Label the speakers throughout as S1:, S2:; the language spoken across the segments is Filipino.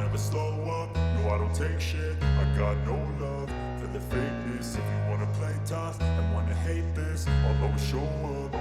S1: never slow up, no I don't take shit. I got no love for the fakeness. If you wanna play tough and wanna hate this, I'll always show up.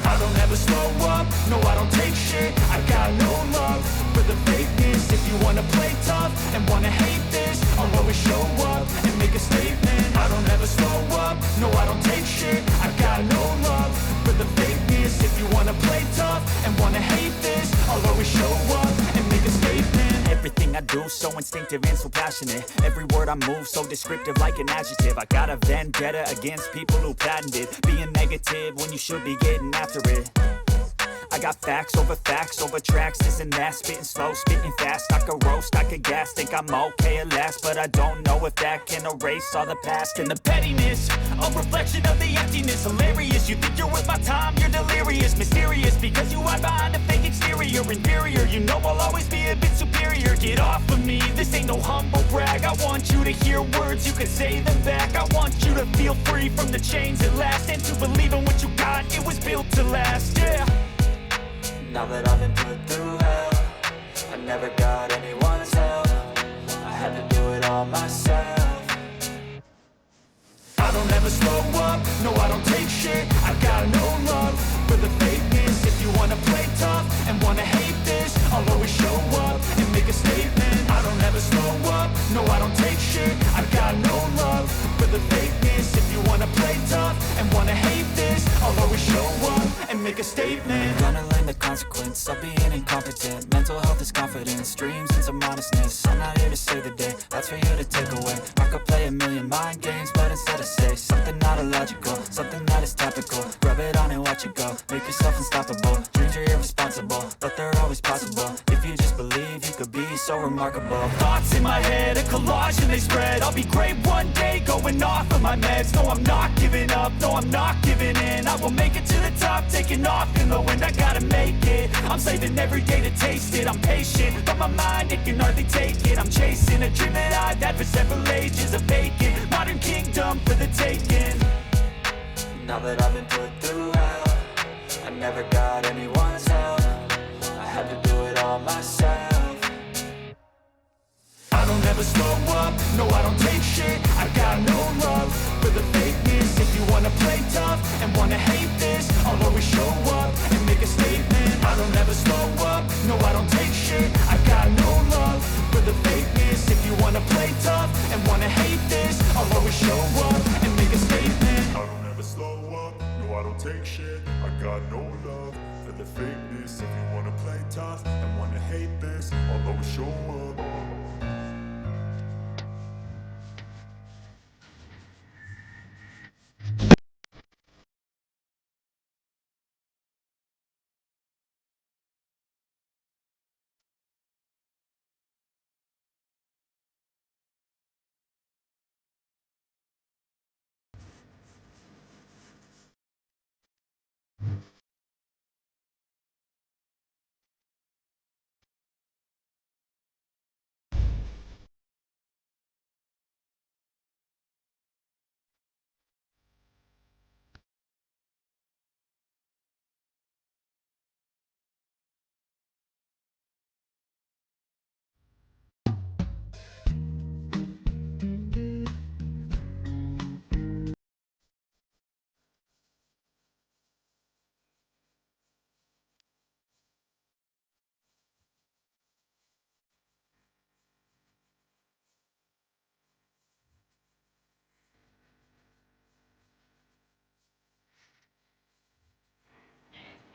S1: I don't ever slow up, no I don't take shit. I got no love for the fakeness. If you wanna play tough and wanna hate this, I'll always show up and make a statement. I don't ever slow up, no I don't take shit. I got no love for the fakeness. If you wanna play tough and wanna hate this, I'll always show up and make a statement. Everything I do so instinctive and so passionate. Every word I move so descriptive like an adjective. I got a vendetta against people who patented being negative when you should be getting after it. I got facts over tracks, this and that. Spitting slow, spitting fast. I could roast, I could gas. Think I'm okay at last, but I don't know if that can erase all the past. And the pettiness, a reflection of the emptiness. Hilarious, you think you're worth my time, you're delirious. Mysterious, because you hide behind a fake exterior. Inferior, you know I'll always be a bit superior. Get off of me, this ain't no humble brag. I want you to hear words, you can say them back. I want you to feel free from the chains at last, and to believe in what you got, it was built to last, yeah. Now that I've been put through hell, I never got anyone's help. I had to do it all myself. I don't ever slow up, no I don't take shit. I got no love for the fakeness. If you wanna play tough and wanna hate this, I'll always show up and make a statement. I don't ever slow up, no I don't take shit. I got no love for the fakeness. If you wanna play tough and wanna hate this, I'll always show up and make a statement. Gonna learn the consequence of being incompetent. Mental health is confidence, dreams and some honestness. I'm not here to save the day, that's for you to take away. I could play a million mind games, but instead I say something not illogical, something that is topical. Rub it on and watch it go, make yourself unstoppable. Dreams are irresponsible, but they're always possible. If you just believe, you could be so remarkable. Thoughts in my head, a collage and they spread. I'll be great one day, going off of my meds. No, I'm not giving up, no, I'm not giving in. I will make it to the top, taking off in the wind. I gotta make it, I'm saving every day to taste it. I'm patient, but my mind, it can hardly take it. I'm chasing a dream that I've had for several ages. A vacant, modern kingdom for the taking. Now that I've been put through hell, I never got anyone's help. I had to do it all myself. I don't ever slow up, no I don't take shit. I got no love for the fakeness. If you wanna play tough and wanna hate this, I'll always show up and make a statement. I don't ever slow up, no I don't take shit. I got no love for the fakeness. If you wanna play tough and wanna hate this, I'll always show up and make a statement. I don't ever slow up, no I don't take shit. I got no love for the fakeness. If you wanna play tough and wanna hate this, I'll always show up.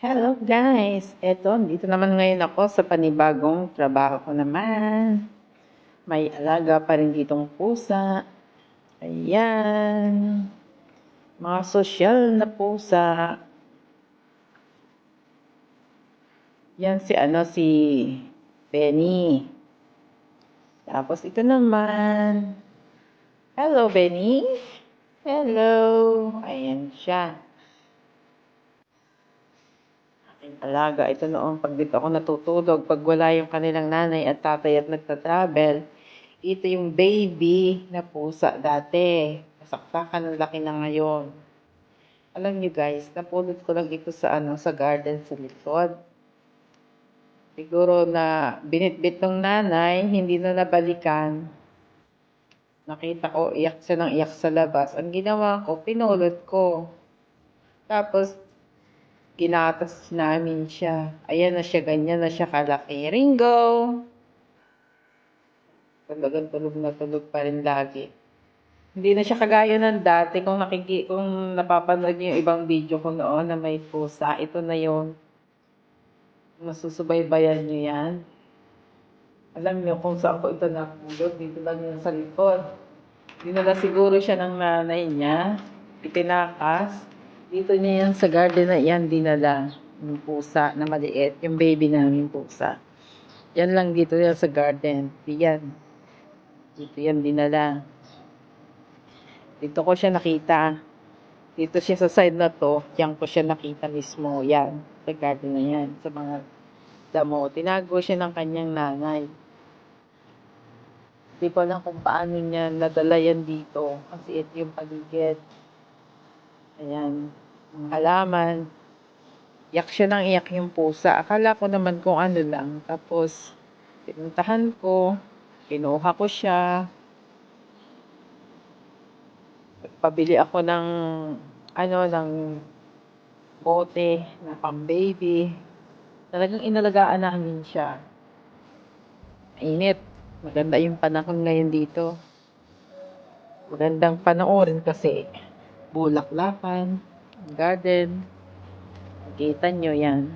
S2: Hello guys! Eto, dito naman ngayon ako sa panibagong trabaho ko naman. May alaga pa rin ditong pusa. Ayan. Mga sosyal na pusa. Yan si Benny. Tapos ito naman. Hello Benny. Hello. Ayan siya. Alaga. Ito noong pag dito ako natutulog, pag wala yung kanilang nanay at tatay at nagta-travel, ito yung baby na pusa dati. Masaksakan ng laki na ngayon. Alam niyo guys, napulot ko lang ito sa sa garden sa likod. Siguro na binitbit ng nanay, hindi na nabalikan. Nakita ko, iyak siya ng iyak sa labas. Ang ginawa ko, pinulot ko. Tapos, ginatas namin siya. Ayan na siya, ganyan na siya kalaki. Ringo! Talagang tulog na tulog pa rin lagi. Hindi na siya kagaya ng dati. Kung napapanood niyo yung ibang video ko noon na may pusa, ito na yung masusubaybayan niyo yan. Alam niyo kung saan ko ito napulot. Dito lang yung sa likod. Dinala siguro siya ng nanay niya. Itinakas. Dito niya yan sa garden na yan dinala. Yung pusa na maliit. Yung baby namin pusa. Yan lang dito yan sa garden. Yan. Dito yan dinala. Dito ko siya nakita. Dito siya sa side na to. Yan ko siya nakita mismo. Yan. Sa garden na yan. Sa mga damo. Tinago siya ng kanyang nanay. Di ko lang kung paano niya nadala yan dito. Kasi ito yung paligid. Ayan. Ang halaman. Iyak siya ng iyak yung pusa. Akala ko naman kung ano lang. Tapos, pinuntahan ko. Kinuha ko siya. Pabili ako ng ng bote na pang-baby. Talagang inalagaan namin siya. Init. Maganda yung panahon ngayon dito. Magandang panoorin kasi bulaklakan, garden. Nakita nyo yan.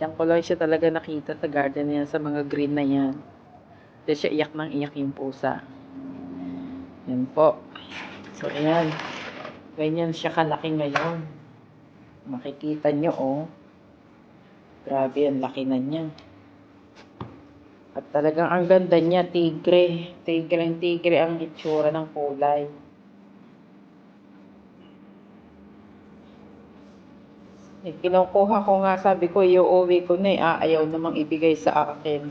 S2: Diyan ko lang siya talaga nakita sa garden na yan, sa mga green na yan. Diyan siya iyak ng iyak yung pusa. Yan po. So, ayan. Ganyan siya kalaki ngayon. Makikita nyo, oh. Grabe, ang laki na niya. At talagang ang ganda niya, tigre. Tigre ang itsura ng kulay. Kinukuha ko nga, sabi ko, iuwi ko na ayaw namang ibigay sa akin.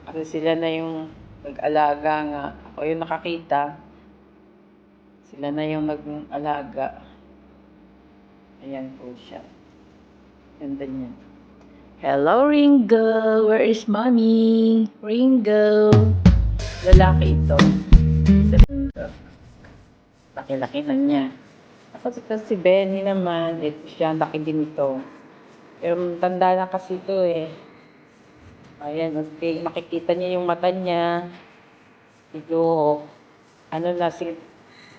S2: Kasi sila na yung nag-alaga nga. Ako yung nakakita. Sila na yung nag-alaga. Ayan po siya. Ganda niya. Hello, Ringo! Where is mommy? Ringo! Lalaki ito. Laki-laki na niya. Tapos ito si Benny naman. Ito siya, laki din ito. Pero tanda na kasi ito eh. Ayan, okay. Makikita niya yung mata niya. Ito,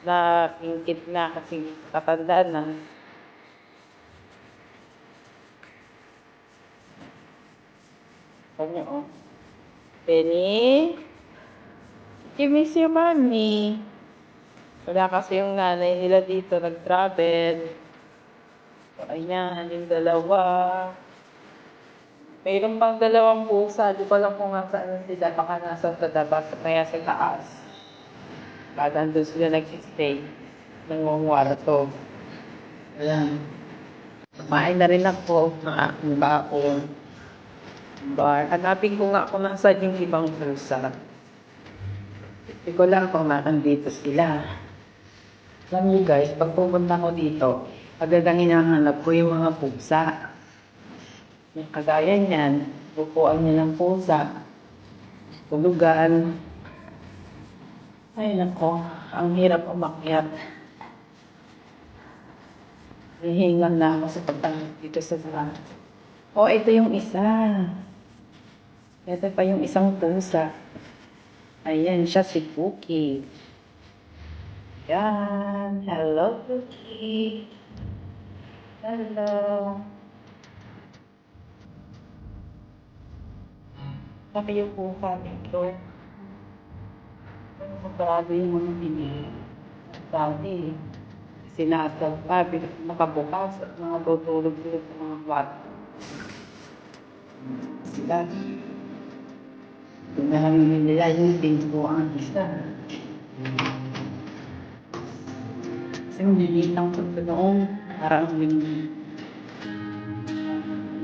S2: nakingkit na kasi katanda na. Kanya, oh. Benny? You miss your mommy. Wala kasi yung nanay nila dito, nag-travel. So, ayan, yung dalawa. Mayroon pang dalawang pusa. Di ko lang kung nga saan sila. Baka nasa tadabas kaya sa taas. Baka nandun sila nag-stay. Nangungwarto. Ayan. Kumain na rin ako ng aking baon. Bar. Hanapin ko nga kung nasaan yung ibang pusa. Hindi ko lang kung nakandito sila. Alam niyo guys, pag pupunta ko dito, agad ang hinahanap ko yung mga pusa. Yung kagaya niyan, bukuan niya ng pusa. Tulugan. Ay nako, ang hirap umakyat. Hihingal na ako sa pagtangit dito sa taas. Oh, ito yung isa. Ito pa yung isang pusa. Ayan siya, si Cookie. Yan. Hello, Cookie. Hello. Sabi yung pusa dito. Magkarado yung mga pinili. Sabi, sinasag pa, nakabukas at mga tutulog-tulog sa mga kwarto. Sila. Pinahangin nila yung pinto ang isa. Kasi nilitang ko ito noong parang linis.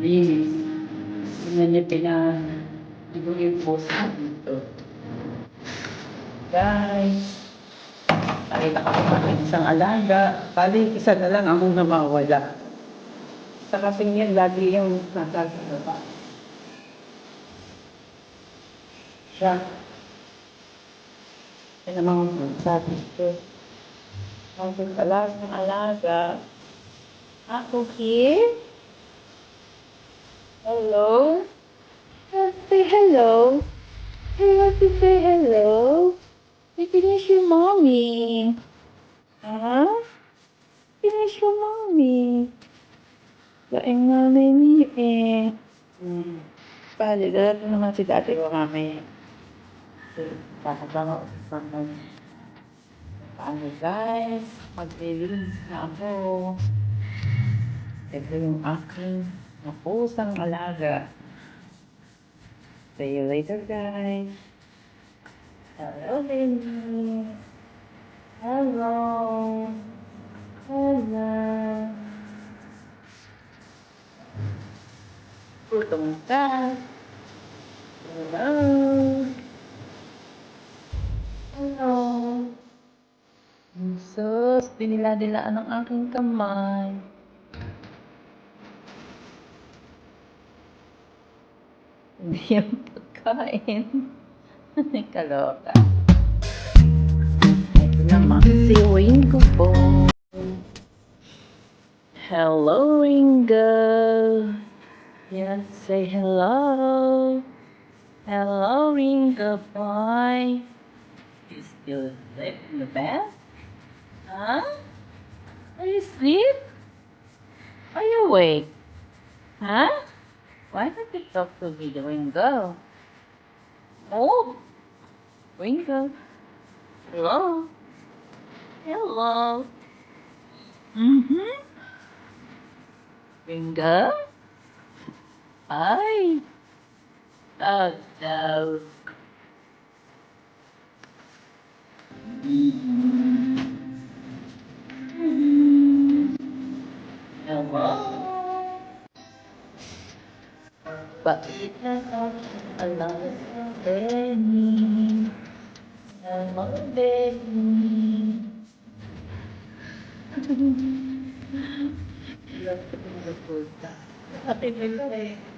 S2: Hindi niya yung pusa dito. Guys, nakita ka pa ng isang alaga. Bali, isa na lang ang namawala. Sa kasing yan, lagi yung nasa baba. Siya. Yan ang mga sabi ko. Ang alaga. Ako here? Hello? Say hello. You want to say hello? Finish your mommy. Huh? Finish your mommy. Laing nanay niyo eh. Pali, dalato naman si dati ko mamaya. Kakabang paano guys? Maglilinis na ako. Ito yung aking mapusang alaga. See you later guys. Hello baby. Hello. Hello. Gutom ka. Hello. Hello. Sus, dinila-dilaan ang aking kamay. Hindi yan pagkain. Kaloka. Ito naman si Ringo po. Hello, Ringo. Yes, say hello. Hello, Ringo boy. You still sleep in the bed? Huh? Are you asleep? Are you awake? Huh? Why don't you talk to me, Ringo? Oh, Ringo. Hello. Hello. Mm-hmm. Ringo? Hi. Oh, no. Hello. Bakit na alam Benny? Hello, Benny. Love ko na punta. Happy birthday.